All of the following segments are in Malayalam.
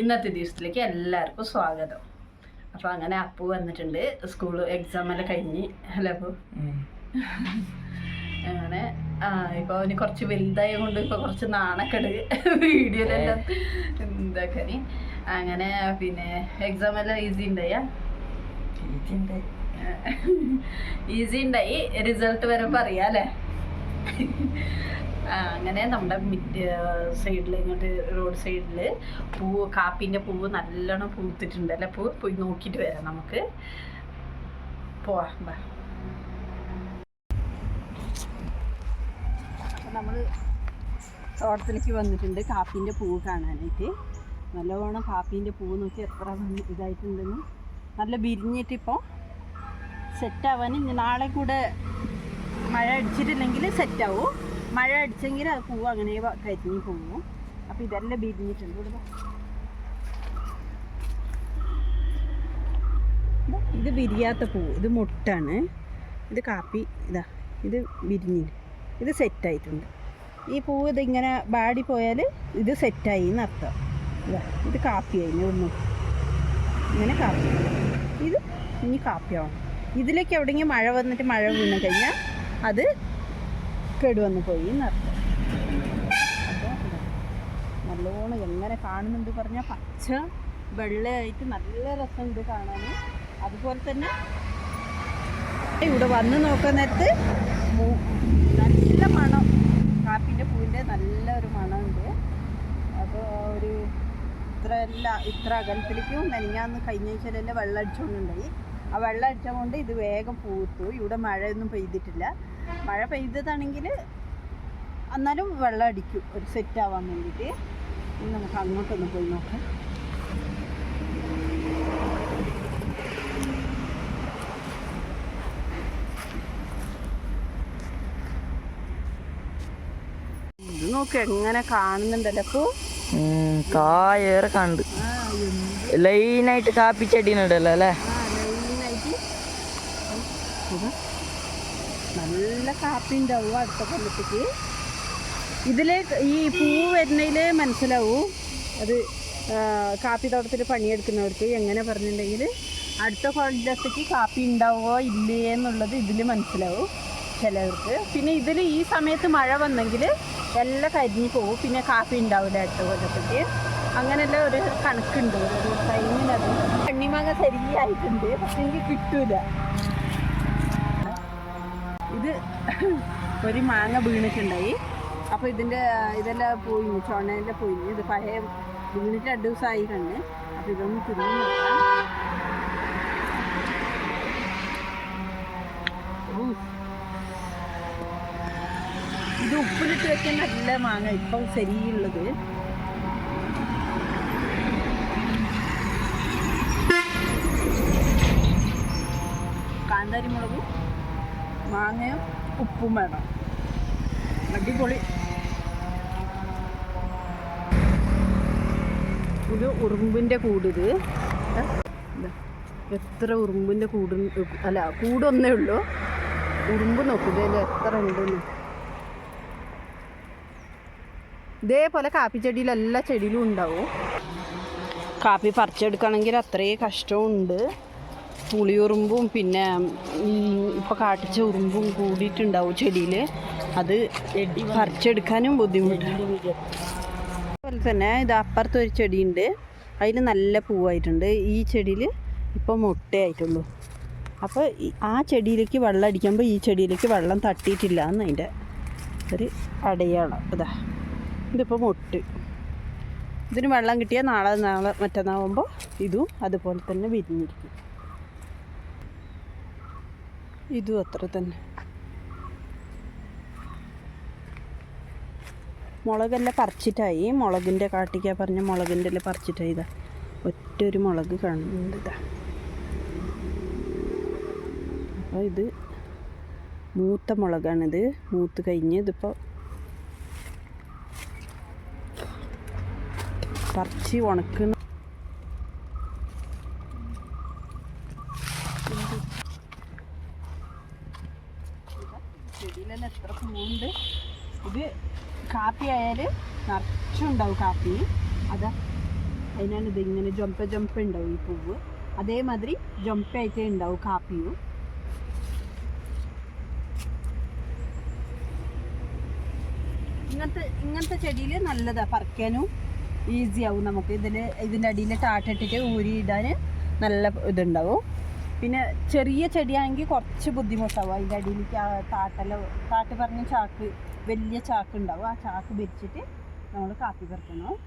ഇന്നത്തെ ദിവസത്തിലേക്ക് എല്ലാവർക്കും സ്വാഗതം. അപ്പോൾ അങ്ങനെ അപ്പു വന്നിട്ടുണ്ട്. സ്കൂൾ എക്സാമെല്ലാം കഴിഞ്ഞ്. ഹലോ അപ്പു. അങ്ങനെ ഇപ്പോൾ അവന് കുറച്ച് വലുതായ കൊണ്ട് ഇപ്പോൾ കുറച്ച് നാണക്കെട് വീഡിയോയിലെല്ലാം എന്താക്കാന്. അങ്ങനെ പിന്നെ എക്സാമെല്ലാം ഈസി ഉണ്ടായി. റിസൾട്ട് വരുമ്പോൾ അറിയാം അല്ലേ. അങ്ങനെ നമ്മുടെ സൈഡിൽ ഇങ്ങോട്ട് റോഡ് സൈഡിൽ പൂവ്, കാപ്പിൻ്റെ പൂവ് നല്ലോണം പൂത്തിട്ടുണ്ട് അല്ലേ. പൂ പോയി നോക്കിയിട്ട് വരാം, നമുക്ക് പോവാം. അപ്പം നമ്മൾ തോട്ടത്തിലേക്ക് വന്നിട്ടുണ്ട് കാപ്പിൻ്റെ പൂവ് കാണാനായിട്ട്. നല്ലോണം കാപ്പീൻ്റെ പൂവ് നോക്കി എത്ര ഇതായിട്ടുണ്ടെന്ന്. നല്ല വിരിഞ്ഞിട്ടിപ്പോൾ സെറ്റാവാൻ ഇനി നാളെ കൂടെ മഴ അടിച്ചിട്ടില്ലെങ്കിൽ സെറ്റാവും. മഴ അടിച്ചെങ്കിൽ അത് പൂവ് അങ്ങനെ കരിഞ്ഞ് പോവും. അപ്പോൾ ഇതെല്ലാം വിരിഞ്ഞിട്ടുണ്ട്. ഇത് വിരിയാത്ത പൂവ്, ഇത് മുട്ടാണ്. ഇത് കാപ്പി, ഇതാ ഇത് വിരിഞ്ഞ്, ഇത് സെറ്റായിട്ടുണ്ട്. ഈ പൂവ് ഇതിങ്ങനെ ബാടി പോയാൽ ഇത് സെറ്റായി എന്നർത്ഥം. ഇതാ ഇത് കാപ്പിയായി ഒന്നും ഇങ്ങനെ കാപ്പി. ഇത് ഇനി കാപ്പിയാവണം. ഇതിലേക്ക് എവിടെയെങ്കിലും മഴ വന്നിട്ട് മഴ വീണ് കഴിഞ്ഞാൽ അത് കേടുവന്ന് പോയി എന്നർത്ഥം. അപ്പോൾ നല്ലോണം എങ്ങനെ കാണുന്നുണ്ട് പറഞ്ഞാൽ പച്ച വെള്ളയായിട്ട് നല്ല രസമുണ്ട് കാണാൻ. അതുപോലെ തന്നെ ഇവിടെ വന്ന് നോക്കാൻ നേരത്ത് നല്ല മണം, കാപ്പിൻ്റെ പൂവിൻ്റെ നല്ല ഒരു മണമുണ്ട്. അപ്പോൾ ഒരു ഇത്ര അകലത്തിലേക്കും മെനഞ്ഞാന്ന് കഴിഞ്ഞ ആഴ്ചയിലെല്ലാം വെള്ളം അടിച്ചുകൊണ്ടുണ്ടായി. ആ വെള്ളം അടിച്ചുകൊണ്ട് ഇത് വേഗം പൂത്തു. ഇവിടെ മഴയൊന്നും പെയ്തിട്ടില്ല. മഴ പെയ്തതാണെങ്കിൽ എന്നാലും വെള്ളം അടിക്കും ഒരു സെറ്റാവാൻ വേണ്ടിയിട്ട്. ഇനി നമുക്ക് അങ്ങോട്ടൊന്ന് പോയി നോക്കാം. ഇത് നോക്ക് എങ്ങനെ കാണുന്നുണ്ടല്ലോ. അപ്പോൾ കായേറെ കണ്ട് ലൈനായിട്ട് കാപ്പി ചെടീനുണ്ടല്ലോ അല്ലേ. നല്ല കാപ്പി ഉണ്ടാവും അടുത്ത കൊല്ലത്തേക്ക്. ഇതില് ഈ പൂവ് വരുന്നതിൽ മനസ്സിലാവും അത് കാപ്പി തോട്ടത്തിൽ പണിയെടുക്കുന്നവർക്ക്. എങ്ങനെ പറഞ്ഞിട്ടുണ്ടെങ്കിൽ അടുത്ത കൊല്ലത്തേക്ക് കാപ്പി ഉണ്ടാവുമോ ഇല്ലേ എന്നുള്ളത് ഇതിൽ മനസ്സിലാവും ചിലവർക്ക്. പിന്നെ ഇതിൽ ഈ സമയത്ത് മഴ വന്നെങ്കിൽ എല്ലാം കരിഞ്ഞു പോകും, പിന്നെ കാപ്പി ഉണ്ടാവില്ല അടുത്ത കൊല്ലത്തേക്ക്. അങ്ങനെയെല്ലാം ഒരു കണക്കുണ്ട്, ഒരു ടൈമിനത്. കണ്ണിമാങ്ങ ശരിയായിട്ടുണ്ട്, പക്ഷെ എനിക്ക് കിട്ടൂല. ഇത് ഒരു മാങ്ങ വീണിട്ടുണ്ടായി. അപ്പോൾ ഇതെല്ലാം പോയിന്, ചുണയെല്ലാം പോയിന്. ഇത് പഴയ വീണിട്ട് 2 ദിവസമായി കണ്ണ്. അപ്പോൾ ഇതൊന്ന് തിരിഞ്ഞു നോക്കാം. ഇത് ഉപ്പിലിട്ട് വെക്കാൻ നല്ല മാങ്ങ ഇപ്പം ശരിയുള്ളത്. കാന്താരി മുളകും മാങ്ങയും ഉപ്പും വേണം. അടിപൊളി. ഇത് ഉറുമ്പിൻ്റെ കൂട്. ഇത് എത്ര ഉറുമ്പിൻ്റെ കൂട്, അല്ല കൂടൊന്നേ ഉള്ളൂ. ഉറുമ്പ് നോക്കില്ല എത്ര ഉണ്ടെന്ന്. ഇതേപോലെ കാപ്പി ചെടിയിൽ എല്ലാ ചെടിയിലും ഉണ്ടാവും. കാപ്പി പറിച്ചെടുക്കണമെങ്കിൽ അത്രയും കഷ്ടമുണ്ട്. പുളിയുറുമ്പും പിന്നെ ഇപ്പോൾ കാട്ടിച്ച ഉറുമ്പും കൂടിയിട്ടുണ്ടാവും ചെടിയിൽ. അത് പറിച്ചെടുക്കാനും ബുദ്ധിമുട്ടാണ്. അതുപോലെ തന്നെ ഇത് അപ്പുറത്തൊരു ചെടിയുണ്ട്, അതിൽ നല്ല പൂവായിട്ടുണ്ട്. ഈ ചെടിയിൽ ഇപ്പോൾ മുട്ടയായിട്ടുള്ളൂ. അപ്പോൾ ആ ചെടിയിലേക്ക് വെള്ളം അടിക്കുമ്പോൾ ഈ ചെടിയിലേക്ക് വെള്ളം തട്ടിയിട്ടില്ല എന്ന് അതിൻ്റെ ഒരു അടയാളം. ഇതിപ്പോൾ മുട്ട്. ഇതിന് വെള്ളം കിട്ടിയാൽ നാളെ മറ്റന്നാവുമ്പോൾ ഇതും അതുപോലെ തന്നെ വിരിഞ്ഞിരിക്കും. ഇതും അത്ര തന്നെ. മുളകെല്ലാം പറിച്ചിട്ടായി. മുളകിൻ്റെ കാട്ടിക്കാ പറഞ്ഞ മുളകിൻ്റെ എല്ലാം പറിച്ചിട്ടായി. ഇതാ ഒറ്റൊരു മുളക് കാണുന്നുണ്ട്. ഇതാ അപ്പോൾ ഇത് മൂത്ത മുളകാണിത്. മൂത്ത് കഴിഞ്ഞ് ഇതിപ്പോൾ പറിച്ച് ഉണക്കുന്ന. ചെടിയിലെല്ലാം എത്ര പൂവുണ്ട്. ഇത് കാപ്പി ആയാൽ നിറച്ചുണ്ടാവും കാപ്പി. അത് അതിനാണ് ഇതിങ്ങനെ ജൊമ്പ ഉണ്ടാവും ഈ പൂവ്. അതേമാതിരി ജൊമ്പയായിട്ടേ ഉണ്ടാവും കാപ്പിയും. ഇങ്ങനത്തെ ചെടിയിൽ നല്ലതാണ്, പറിക്കാനും ഈസി ആവും നമുക്ക്. ഇതിൻ്റെ അടിയിൽ ടാട്ടിട്ടിട്ട് ഊരിയിടാൻ നല്ല ഇതുണ്ടാവും. പിന്നെ ചെറിയ ചെടിയാണെങ്കിൽ കുറച്ച് ബുദ്ധിമുട്ടാവും. അതിൻ്റെ അടിയിൽ താട്ട് പറഞ്ഞ ചാക്ക്, വലിയ ചാക്ക് ഉണ്ടാവും. ആ ചാക്ക് ഭരിച്ചിട്ട് നമ്മൾ കാപ്പി പറിക്കണം.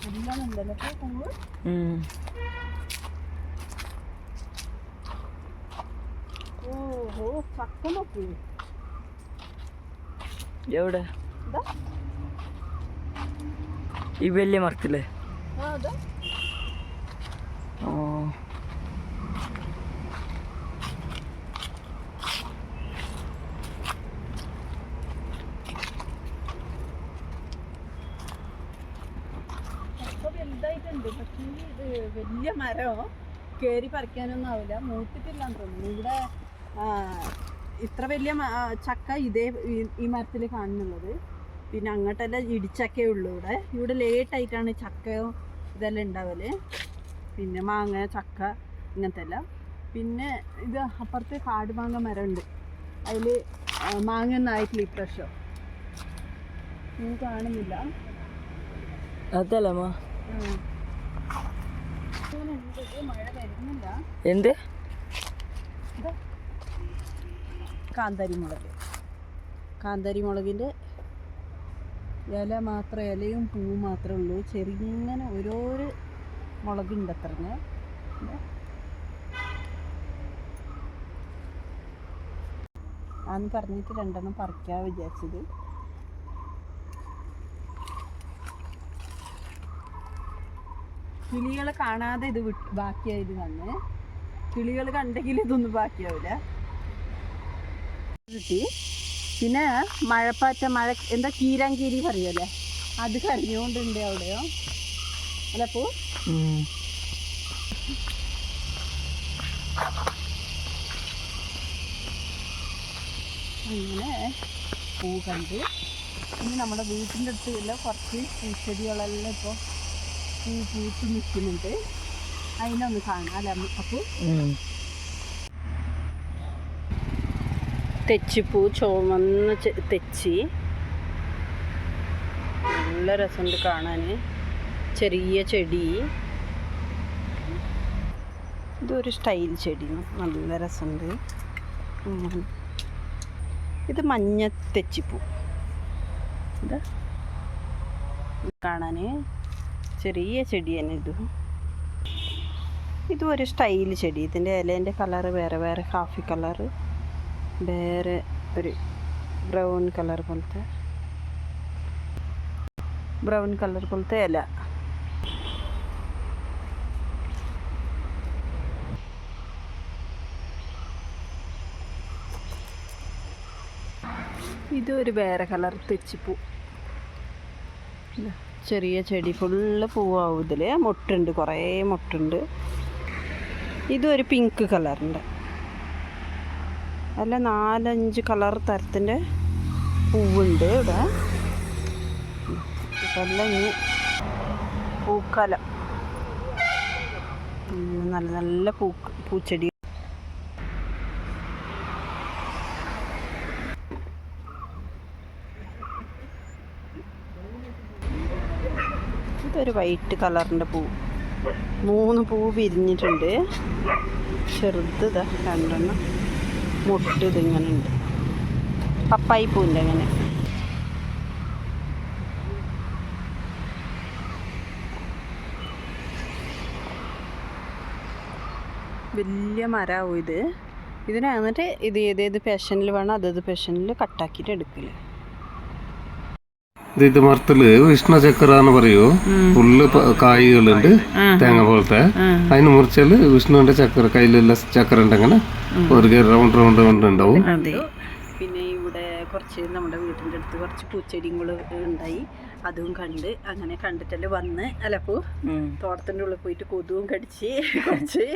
എല്ലാം ഉണ്ടല്ലോ പൂവ്. ഓഹോ, ചക്ക നോക്കൂ. എവിടെ? ഈ വലിയ മരത്തില്. ഓ, വലുതായിട്ടുണ്ട്. പക്ഷേ ഇത് വലിയ മരമോ കയറി പറിക്കാനൊന്നും ആവില്ല, മൂത്തിട്ടില്ലാന്ന് തോന്നുന്നു. ഇവിടെ ഇത്ര വലിയ ചക്ക ഈ മരത്തിൽ കാണുന്നുള്ളത്. പിന്നെ അങ്ങോട്ടെല്ലാം ഇടിച്ചക്കേ ഉള്ളൂ. ഇവിടെ ലേറ്റായിട്ടാണ് ചക്കയോ ഇതെല്ലാം ഉണ്ടാവല്. പിന്നെ മാങ്ങ, ചക്ക ഇങ്ങനത്തെ എല്ലാം. പിന്നെ ഇത് അപ്പുറത്ത് കാടുമാങ്ങ മരമുണ്ട്. അതിൽ മാങ്ങ ഒന്നും ആയിട്ടില്ല ഇപ്രാവശ്യം, കാണുന്നില്ല. അതല്ല മഴ വരുന്നില്ല. എന്ത്? കാന്താരി മുളകിൻ്റെ ഇല മാത്രം, ഇലയും പൂവും മാത്രമേ ഉള്ളൂ. ചെറിങ്ങനെ ഓരോരോ മുളകുണ്ട് അത്രഞ്ഞ. അന്ന് പറഞ്ഞിട്ട് 2 എണ്ണം പറിക്കാൻ വിചാരിച്ചത്. കിളികളെ കാണാതെ ഇത് ബാക്കിയായത് വന്ന്. കിളികൾ കണ്ടെങ്കിൽ ഇതൊന്നും ബാക്കിയാവില്ല. കിട്ടി. പിന്നെ മഴപ്പാറ്റ, എന്താ കീരാങ്കീരി പറയുമല്ലേ, അത് കരഞ്ഞുകൊണ്ടുണ്ട് അവിടെയോ അല്ലപ്പോ. അങ്ങനെ പൂ കണ്ട്. ഇനി നമ്മുടെ വീട്ടിൻ്റെ അടുത്തുള്ള കുറച്ച് പൂച്ചെടികളെല്ലാം ഇപ്പോൾ പൂത്ത് നിൽക്കുന്നുണ്ട്. അതിനൊന്ന് കാണാം അല്ലേ അപ്പോൾ. തെച്ചിപ്പൂ, ചുവന്ന തെച്ചി, നല്ല രസമുണ്ട് കാണാൻ. ചെറിയ ചെടി, ഇതൊരു സ്റ്റൈൽ ചെടി, നല്ല രസമുണ്ട്. ഇത് മഞ്ഞ തെച്ചിപ്പൂ, ഇതാ കാണാൻ ചെറിയ ചെടി തന്നെ. ഇതും ഒരു സ്റ്റൈൽ ചെടി. ഇതിൻ്റെ ഇലേൻ്റെ കളറ് വേറെ വേറെ, കാഫി കളറ്, വേറെ ഒരു ബ്രൗൺ കളർ പോലത്തെ ഇല. ഇതൊരു വേറെ കളർ തെച്ചിപ്പൂ. ചെറിയ ചെടി, ഫുള്ള് പൂവാവും. ഇതിൽ മൊട്ടുണ്ട്, കുറേ മൊട്ടുണ്ട്. ഇതൊരു പിങ്ക് കളറുണ്ട്. അല്ല 4-5 കളർ തരത്തിൻ്റെ പൂവുണ്ട് ഇവിടെ. ഇതെല്ലാം ഇനി പൂക്കാലം. നല്ല നല്ല പൂച്ചെടി. ഇതൊരു വൈറ്റ് കളറിൻ്റെ പൂ. 3 പൂ വിരിഞ്ഞിട്ടുണ്ട്. ചെറുത് 2 എണ്ണം മുട്ട് ഇതിങ്ങനെ ഉണ്ട്. പപ്പായി പൂവിൻ്റെ അങ്ങനെ. വലിയ മരമാവും ഇത്. ഇതിനെ എന്നിട്ട് ഇത് ഏതേത് പാഷനിൽ വേണം അതത് പാഷനിൽ കട്ടാക്കിയിട്ട് എടുക്കല്. ഇത് മരത്തില് വിഷ്ണു എന്ന് പറയൂ. ഫുള്ള് കായ്കളുണ്ട്, തേങ്ങ പോലത്തെ. അതിന് മുറിച്ചാല് വിഷ്ണുവിന്റെ ചക്കര, കയ്യിലുള്ള ചക്കര ഉണ്ടെങ്ങനെ ഒരു റൗണ്ട് ഉണ്ടാവും. പിന്നെ ഇവിടെ കുറച്ച് നമ്മുടെ വീട്ടിൻ്റെ അടുത്ത് കുറച്ച് പൂച്ചെടികൾ ഉണ്ടായി. അതും കണ്ട്, അങ്ങനെ കണ്ടിട്ടല്ലേ വന്ന് അല്ലപ്പോ തോട്ടത്തിൻ്റെ ഉള്ളിൽ പോയിട്ട് കൊതുവും കടിച്ച് കുറച്ച്.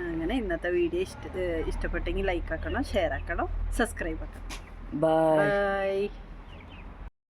അങ്ങനെ ഇന്നത്തെ വീഡിയോ ഇഷ്ടപ്പെട്ടെങ്കിൽ ലൈക്ക് ആക്കണം, ഷെയർ ആക്കണം, സബ്സ്ക്രൈബ് ആക്കണം. ബൈ. ബൈ.